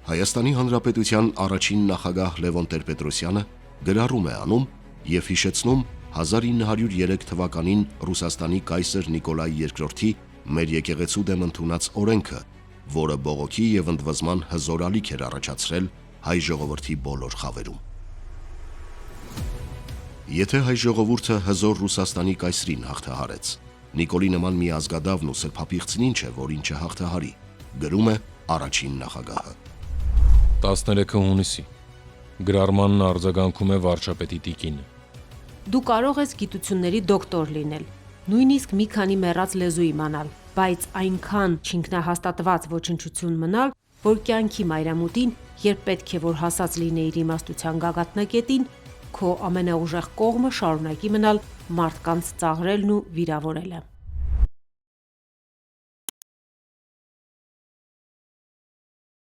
Հայաստանի Հանրապետության առաջին նախագահ Լևոն Տեր-Պետրոսյանը գրառում է անում եւ հիշեցնում 1903 թվականին Ռուսաստանի կայսր Նիկոլայ II-ի մեր եկեղեցու դեմ ընդունած օրենքը, որը բողոքի եւ ընդվզման հզոր ալիք էր առաջացրել հայ ժողովրդի բոլոր խավերում։ Եթե հայ ժողովուրդը հզոր Ռուսաստանի կայսրին հաղթահարեց, Նիկոլի նման մի ազգադավն ու սրբապիղծն ինչ է, որին չհաղթահարի, գրում է առաջին նախագահը։ 13 հունիսի գրառմանն արձագանքում է վարչապետի տիկինը։ Դու կարող ես գիտությունների դոկտոր լինել, նույնիսկ մի քանի մեռած լեզու իմանալ, բայց այնքան չինքնահաստատված ոչնչություն մնալ, որ կյանքի մայրամուտին, երբ պետք է որ հասած լինեիր իմաստության գագաթնակետին, քո ամենաուժեղ կողմը շարունակի մնալ մարդկանց ծաղրելն ու վիրավորելը։